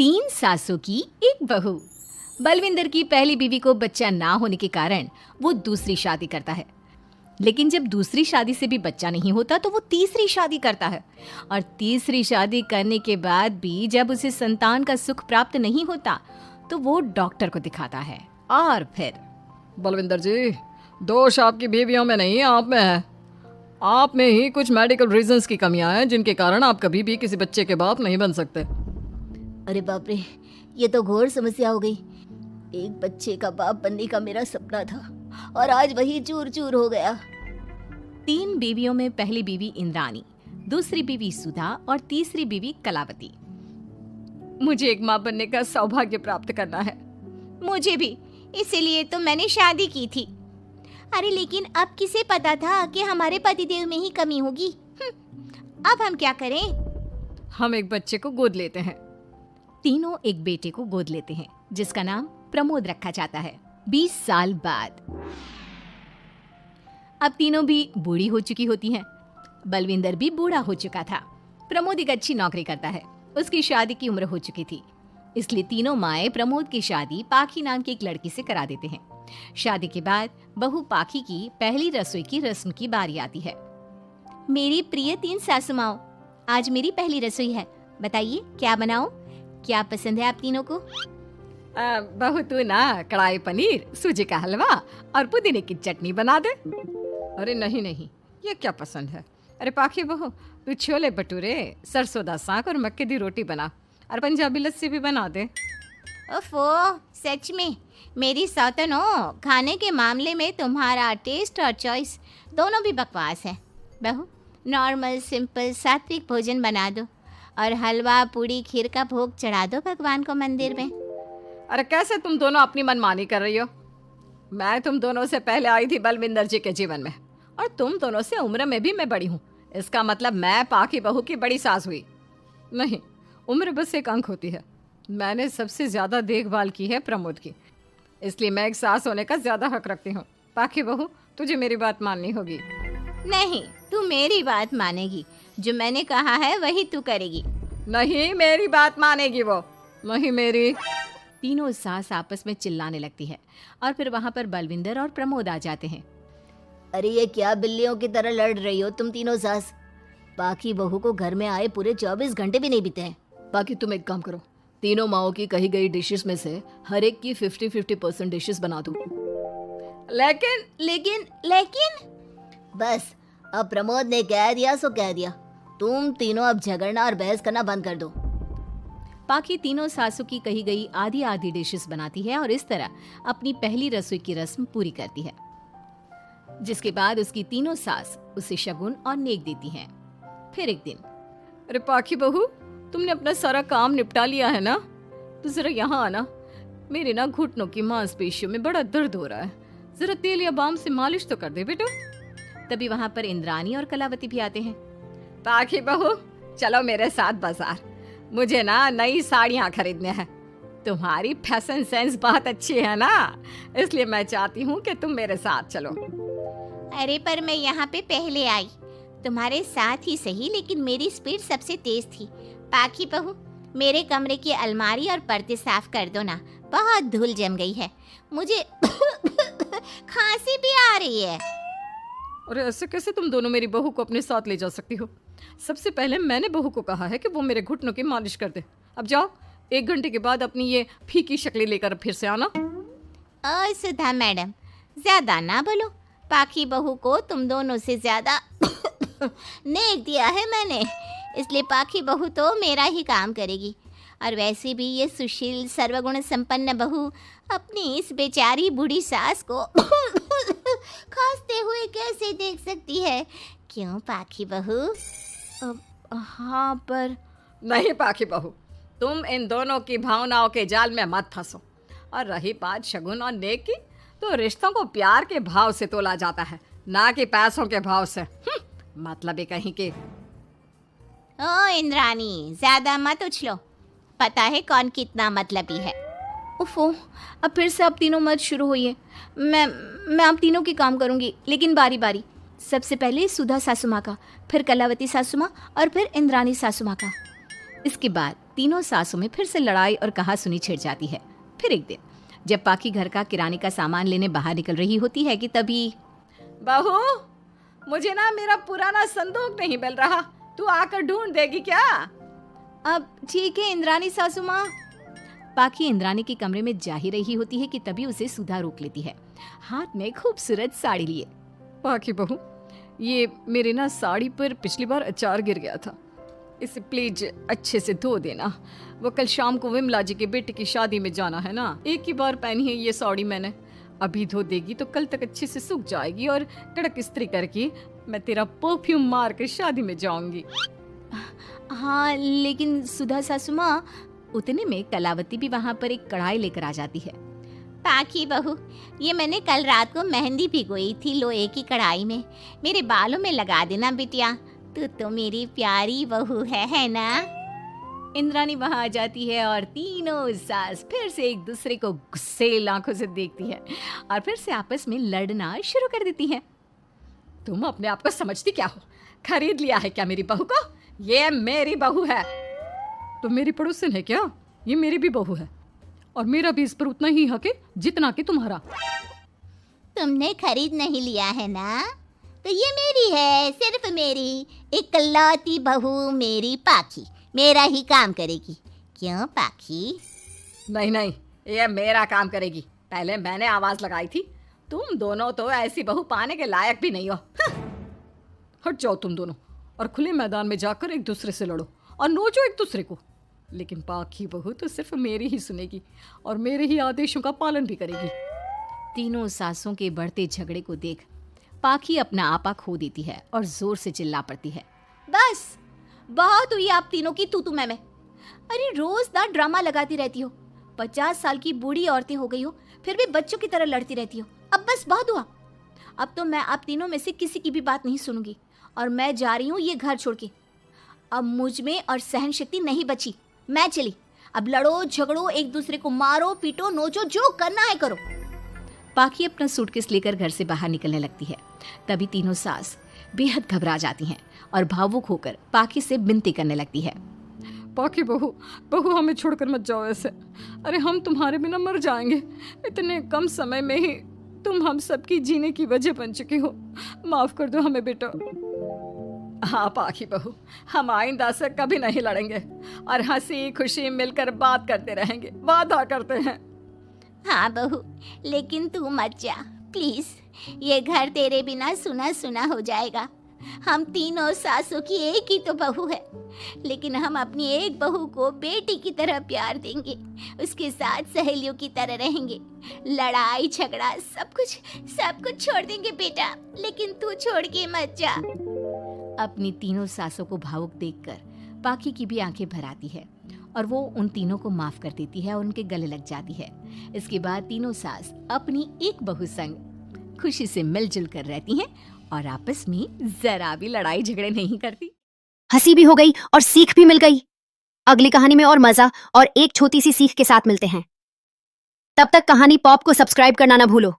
तीन सासों की एक बहू। बलविंदर की पहली बीवी को बच्चा ना होने के कारण वो दूसरी शादी करता है, लेकिन जब दूसरी शादी से भी बच्चा नहीं होता तो वो तीसरी शादी करता है। और तीसरी शादी करने के बाद भी जब उसे संतान का सुख प्राप्त नहीं होता तो वो डॉक्टर को दिखाता है। और फिर बलविंदर जी, दोष आपकी बीवियों में नहीं, आप में है। आप में ही कुछ मेडिकल रीजंस की कमियां हैं जिनके कारण आप कभी भी किसी बच्चे के बाप नहीं बन सकते। अरे बाप रे, ये तो घोर समस्या हो गई। एक बच्चे का बाप बनने का मेरा सपना था और आज वही चूर चूर हो गया। तीन बीवियों में पहली बीवी इंद्राणी, दूसरी बीवी सुधा और तीसरी बीवी कलावती। मुझे एक माँ बनने का सौभाग्य प्राप्त करना है। मुझे भी, इसीलिए तो मैंने शादी की थी। अरे लेकिन अब किसे पता था कि हमारे पतिदेव में ही कमी होगी। अब हम क्या करें? हम एक बच्चे को गोद लेते हैं। तीनों एक बेटे को गोद लेते हैं जिसका नाम प्रमोद रखा जाता है। 20 साल बाद अब तीनों भी बूढ़ी हो चुकी होती हैं। बलविंदर भी बूढ़ा हो चुका था। प्रमोद एक अच्छी नौकरी करता है। उसकी शादी की उम्र हो चुकी थी, इसलिए तीनों माएँ प्रमोद की शादी पाखी नाम की एक लड़की से करा देते हैं। शादी के बाद बहू पाखी की पहली रसोई की रस्म की बारी आती है। मेरी प्रिय तीन सासू माओ, आज मेरी पहली रसोई है। बताइए क्या बनाऊं? क्या पसंद है आप तीनों को? बहू तू ना कढ़ाई पनीर, सूजी का हलवा और पुदीने की चटनी बना दे। अरे नहीं नहीं, ये क्या पसंद है? अरे पाखी बहू, तू छोले भटूरे, सरसों दा साग और मक्के दी रोटी बना और पंजाबी लस्सी भी बना दे। ओफो, सच में मेरी सौतन हो, खाने के मामले में तुम्हारा टेस्ट और चॉइस दोनों भी बकवास है। बहू, नॉर्मल सिंपल सात्विक भोजन बना दो और हलवा पूड़ी खीर का भोग चढ़ा दो भगवान को मंदिर में। अरे कैसे तुम दोनों अपनी मनमानी कर रही हो? मैं तुम दोनों से पहले आई थी बलविंदर जी के जीवन में, और तुम दोनों से उम्र में भी मैं बड़ी हूँ। इसका मतलब मैं पाखी बहू की बड़ी सास हुई? नहीं, उम्र बस एक अंक होती है। मैंने सबसे ज्यादा देखभाल की है प्रमोद की, इसलिए मैं एक सास होने का ज्यादा हक रखती हूँ। पाखी बहू, तुझे मेरी बात माननी होगी। नहीं, तू मेरी बात मानेगी। जो मैंने कहा है वही तू करेगी। नहीं, मेरी बात मानेगी वो। नहीं मेरी। तीनों सास आपस में चिल्लाने लगती है और फिर वहाँ पर बलविंदर और प्रमोद आ जाते हैं। अरे ये क्या बिल्लियों की तरह लड़ रही हो तुम तीनों सास? पाखी बहू को घर में आए पूरे 24 घंटे भी नहीं बीते हैं। बाकी तुम एक काम करो, तीनों माओं की कही गई डिशेस में से हर एक की 50-50% डिशेस बना दो। लेकिन लेकिन लेकिन बस, अब प्रमोद ने कह दिया सो कह दिया। तुम तीनों अब झगड़ना और बहस करना बंद कर दो। पाखी तीनों सासों की कही गई आधी आधी डिशेस बनाती है और इस तरह अपनी पहली रसोई की रस्म पूरी करती है, जिसके बाद उसकी तीनों सास उसे शगुन और नेक देती हैं। फिर एक दिन, अरे पाखी बहू, तुमने अपना सारा काम निपटा लिया है ना? तो जरा यहाँ आना। मेरे ना घुटनों की मांसपेशियों में बड़ा दर्द हो रहा है। जरा तेल या बाम से मालिश तो कर दे बेटा। तभी वहाँ पर इंद्राणी और कलावती भी आते हैं। पाखी बहू, चलो मेरे साथ बाजार। मुझे ना नई साड़ियाँ खरीदने हैं। तुम्हारी फैशन सेंस बहुत अच्छी है ना, इसलिए मैं चाहती हूँ कि तुम मेरे साथ चलो। अरे पर मैं यहाँ पे पहले आई, तुम्हारे साथ ही सही, लेकिन मेरी स्पीड सबसे तेज थी। पाखी बहू, मेरे कमरे की अलमारी और पर्दे साफ कर दो ना, बहुत धूल जम गई है। मुझे खांसी भी आ रही है। अरे ऐसे कैसे तुम दोनों मेरी बहू को अपने साथ ले जा सकती हो? सबसे पहले मैंने बहू को कहा है कि वो मेरे घुटनों की मालिश कर दे। अब जाओ, 1 घंटे के बाद अपनी ये फीकी शक्लें लेकर फिर से आना। सुधा मैडम, ज्यादा ना बोलो। पाखी बहू को तुम दोनों से ज्यादा नेक दिया है मैंने, इसलिए पाखी बहू तो मेरा ही काम करेगी। और वैसे भी ये सुशील सर्वगुण संपन्न बहू अपनी इस बेचारी बूढ़ी सास को खांसते हुए कैसे देख सकती है? क्यों पाखी बहू? हाँ, पर नहीं पाखी बहू, तुम इन दोनों की भावनाओं के जाल में मत फंसो। और रही बात शगुन और नेक की, तो रिश्तों को प्यार के भाव से तोला जाता है, ना कि पैसों के भाव से। मतलब ही कहीं के। ओ इंद्राणी, ज्यादा मत उछलो। पता है कौन कितना मतलबी है। उफो, अब फिर से आप तीनों मत शुरू होइए। मैं आप तीनों की काम करूंगी, लेकिन बारी बारी। सबसे पहले सुधा सासू माँ का, फिर कलावती सासू माँ और फिर इंद्राणी सासू माँ का। इसके बाद तीनों सासों में फिर से लड़ाई और कहासुनी छिड़ जाती है। फिर एक दिन जब पाखी घर का किराने का सामान लेने बाहर निकल रही होती है कि तभी बहू, मुझे ना मेरा पुराना संदूक नहीं मिल रहा, तू आकर ढूंढ देगी क्या? अब ठीक है इंद्रानी सासू माँ। पाखी इंद्रानी के कमरे में जा ही रही होती है कि तभी उसे सुधा रोक लेती है, हाथ में खूबसूरत साड़ी लिए। पाखी बहू, ये मेरे ना साड़ी पर पिछली बार अचार गिर गया था, इसे प्लीज अच्छे से धो देना। वो कल शाम को विमला जी के बेटे की शादी में जाना है ना, एक ही बार पहनी है ये साड़ी मैंने। अभी धो देगी तो कल तक अच्छे से सूख जाएगी और कड़क इस्त्री करके मैं तेरा परफ्यूम मार कर शादी में जाऊंगी। हाँ लेकिन सुधा सासू माँ, उतने में कलावती भी वहाँ पर एक कढ़ाई लेकर आ जाती है। पाखी बहू, ये मैंने कल रात को मेहंदी भिगोई थी लोहे की कढ़ाई में, मेरे बालों में लगा देना बिटिया, तू तो मेरी प्यारी बहू है ना? इंद्रानी वहाँ आ जाती है और तीनों सास फिर से एक दूसरे को गुस्सेल आंखों से देखती है और फिर से आपस में लड़ना शुरू कर देती है। तुम अपने आप को समझती क्या हो? खरीद लिया है क्या मेरी बहू को? ये मेरी बहू है। तो मेरी पड़ोसन है क्या? ये मेरी भी बहू है और मेरा भी इस पर उतना ही हक है जितना कि तुम्हारा। तुमने खरीद नहीं लिया है ना, तो ये मेरी है, सिर्फ मेरी इकलौती बहू मेरी पाखी, मेरा ही काम करेगी। क्यों पाखी? नहीं नहीं, ये मेरा काम करेगी। पहले मैंने आवाज लगाई थी। तुम दोनों तो ऐसी बहू पाने के लायक भी नहीं हो। हट जाओ तुम दोनों और खुले मैदान में जाकर एक दूसरे से लड़ो और नोचो एक दूसरे को। लेकिन पाखी बहू तो सिर्फ मेरी ही सुनेगी और मेरे ही आदेशों का पालन भी करेगी। तीनों सासों के बढ़ते झगड़े को देख पाखी अपना आपा खो देती है और जोर से चिल्ला पड़ती है, बस बहुत हुई आप तीनों की तू मैं। अरे रोज ना ड्रामा लगाती रहती हो, 50 साल की बूढ़ी औरतें हो गई हो, फिर भी बच्चों की तरह लड़ती रहती हो। अब बस बहुत हुआ। अब तो मैं आप तीनों में से किसी की भी बात नहीं सुनूंगी और मैं जा रही हूँ ये घर छोड़ के। अब मुझ में और सहन शक्ति नहीं बची, मैं चली। अब लड़ो झगड़ो, एक दूसरे को मारो पीटो नोचो, जो करना है करो। पाखी अपना सूटकेस लेकर घर से बाहर निकलने लगती है। तभी तीनों सास बेहद घबरा जाती हैं और भावुक होकर पाखी से विनती करने लगती है, पाखी बहू, बहू हमें छोड़कर मत जाओ ऐसे। अरे हम तुम्हारे बिना मर जाएंगे। इतने कम समय में ही तुम हम सबकी जीने की वजह बन चुकी हो। माफ कर दो हमें बेटा। हाँ पाखी बहू, हम आइंदा से कभी नहीं लड़ेंगे और हंसी खुशी मिलकर बात करते रहेंगे, वादा करते हैं। हाँ बहू, लेकिन तू मत जा प्लीज, ये घर तेरे बिना सुना सुना हो जाएगा। हम तीनों सासों की एक ही तो बहू है, लेकिन हम अपनी एक बहू को बेटी की तरह प्यार देंगे, उसके साथ सहेलियों की तरह रहेंगे। लड़ाई झगड़ा सब कुछ छोड़ देंगे बेटा, लेकिन तू छोड़ के मत जा। अपनी तीनों सासों को भावुक देखकर पाखी की भी आंखें भर आती है और वो उन तीनों को माफ कर देती है और उनके गले लग जाती है। इसके बाद तीनों सास अपनी एक बहू संग खुशी से मिलजुल कर रहती हैं और आपस में जरा भी लड़ाई झगड़े नहीं करती। हंसी भी हो गई और सीख भी मिल गई। अगली कहानी में और मजा और एक छोटी सी सीख के साथ मिलते हैं। तब तक कहानी पॉप को सब्सक्राइब करना ना भूलो।